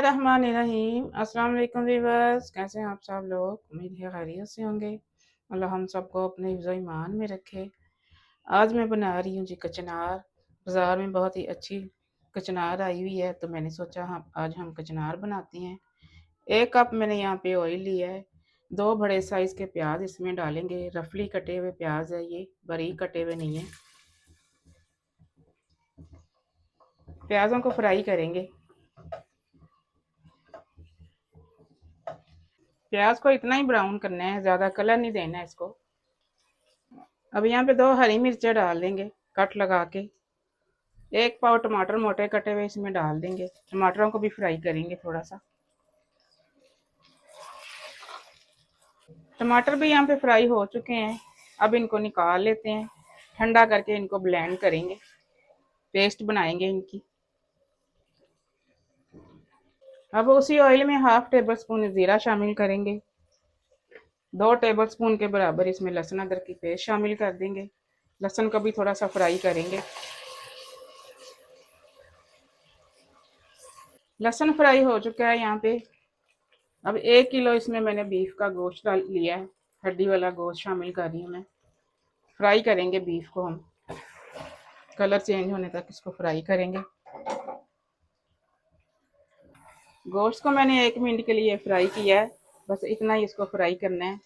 बिस्मिल्लाहिर्रहमानिर्रहीम। अस्सलाम वालेकुम वीवर्स, कैसे हैं आप सब लोग? उम्मीद है खैरियत से होंगे। अल्लाह हम सबको अपने हिफ्ज़ ईमान में रखे। आज मैं बना रही हूँ जी कचनार। बाज़ार में बहुत ही अच्छी कचनार आई हुई है, तो मैंने सोचा आज हम कचनार बनाते हैं। 1 कप मैंने यहाँ पे ऑयल लिया है। 2 बड़े साइज़ के प्याज इसमें डालेंगे। रफली कटे हुए प्याज है ये, बारीक कटे हुए नहीं है। प्याज़ों को फ्राई करेंगे। प्याज को इतना ही ब्राउन करना है, ज़्यादा कलर नहीं देना है इसको। अब यहाँ पे 2 हरी मिर्चें डाल देंगे कट लगा के। 1 पाव टमाटर मोटे कटे हुए इसमें डाल देंगे। टमाटरों को भी फ्राई करेंगे थोड़ा सा। टमाटर भी यहाँ पे फ्राई हो चुके हैं। अब इनको निकाल लेते हैं। ठंडा करके इनको ब्लेंड करेंगे, पेस्ट बनाएंगे इनकी। अब उसी ऑयल में 1/2 टेबल स्पून ज़ीरा शामिल करेंगे। 2 टेबल स्पून के बराबर इसमें लहसुन अदरक की पेस्ट शामिल कर देंगे। लहसुन को भी थोड़ा सा फ्राई करेंगे। लहसुन फ्राई हो चुका है यहाँ पे। अब 1 किलो इसमें मैंने बीफ का गोश्त डाल लिया है। हड्डी वाला गोश्त शामिल कर रही हूँ मैं। फ्राई करेंगे बीफ को हम, कलर चेंज होने तक इसको फ्राई करेंगे। गोश्त को मैंने 1 मिनट के लिए फ्राई किया है, बस इतना ही इसको फ्राई करना है।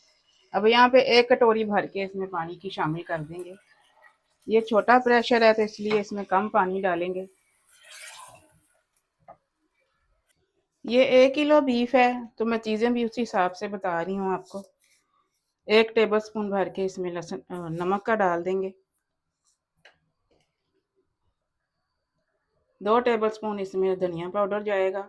अब यहाँ पे 1 कटोरी भर के इसमें पानी की शामिल कर देंगे। ये छोटा प्रेशर है तो इसलिए इसमें कम पानी डालेंगे। ये 1 किलो बीफ है तो मैं चीज़ें भी उसी हिसाब से बता रही हूँ आपको। 1 टेबल स्पून भर के इसमें लहसुन नमक का डाल देंगे। 2 टेबल स्पून इसमें धनिया पाउडर जाएगा।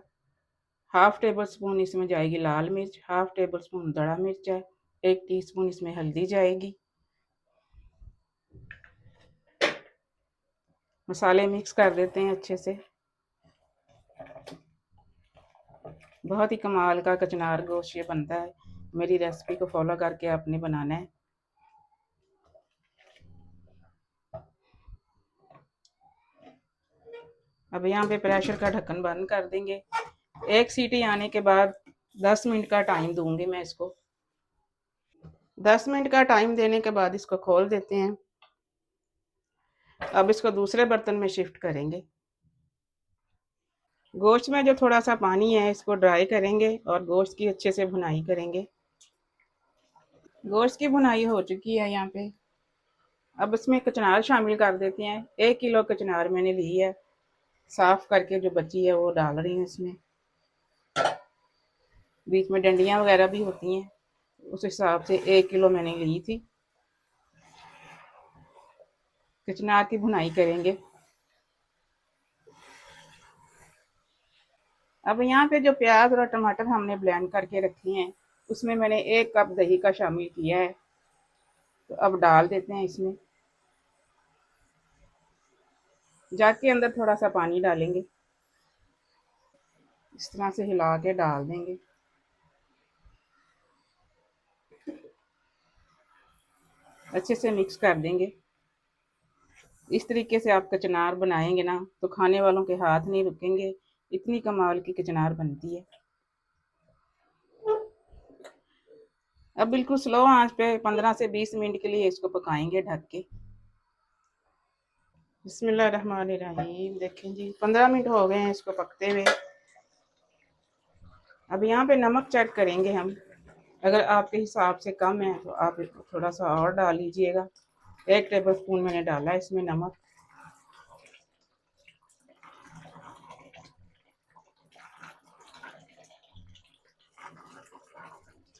1/2 टेबल स्पून इसमें जाएगी लाल मिर्च। 1/2 टेबल स्पून दड़ा मिर्च है। 1 टीस्पून इसमें हल्दी जाएगी। मसाले मिक्स कर देते हैं अच्छे से। बहुत ही कमाल का कचनार गोश्त ये बनता है। मेरी रेसिपी को फॉलो करके आपने बनाना है। अब यहाँ पे प्रेशर का ढक्कन बंद कर देंगे। 1 सीटी आने के बाद 10 मिनट का टाइम दूंगी मैं इसको। 10 मिनट का टाइम देने के बाद इसको खोल देते हैं। अब इसको दूसरे बर्तन में शिफ्ट करेंगे। गोश्त में जो थोड़ा सा पानी है इसको ड्राई करेंगे और गोश्त की अच्छे से भुनाई करेंगे। गोश्त की भुनाई हो चुकी है यहाँ पे। अब इसमें कचनार शामिल कर देते हैं। 1 किलो कचनार मैंने ली है, साफ करके जो बची है वो डाल रही हूँ इसमें। बीच में डंडियाँ वगैरह भी होती हैं, उस हिसाब से 1 किलो मैंने ली थी। कचनार की भुनाई करेंगे। अब यहाँ पे जो प्याज और टमाटर हमने ब्लेंड करके रखे हैं उसमें मैंने 1 कप दही का शामिल किया है, तो अब डाल देते हैं इसमें। जग के अंदर थोड़ा सा पानी डालेंगे, इस तरह से हिला के डाल देंगे। अच्छे से मिक्स कर देंगे। इस तरीके से आप कचनार बनाएंगे ना तो खाने वालों के हाथ नहीं रुकेंगे। इतनी कमाल की कचनार बनती है। अब बिल्कुल स्लो आंच पे 15 से 20 मिनट के लिए इसको पकाएंगे ढक के। बिस्मिल्लाहिर्रहमानिर्रहीम। देखें जी 15 मिनट हो गए हैं इसको पकते हुए। अब यहाँ पे नमक चेक करेंगे हम। अगर आपके हिसाब से कम है तो आप थोड़ा सा और डाल लीजिएगा। 1 टेबल स्पून मैंने डाला है इसमें नमक।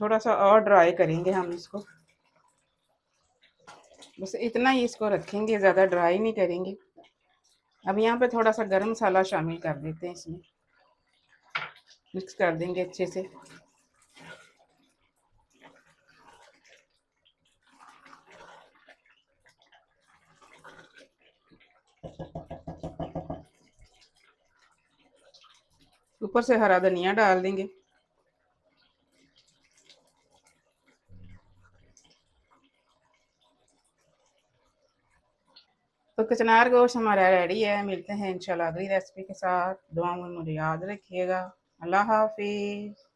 थोड़ा सा और ड्राई करेंगे हम इसको। बस इतना ही इसको रखेंगे, ज़्यादा ड्राई नहीं करेंगे। अब यहाँ पे थोड़ा सा गरम मसाला शामिल कर देते हैं इसमें। मिक्स कर देंगे अच्छे से। ऊपर से हरा धनिया डाल देंगे। तो कचनार गोश्त हमारा रेडी है। मिलते हैं इंशाल्लाह अगली रेसिपी के साथ। दुआ में मुझे याद रखिएगा। अल्लाह हाफ़िज़।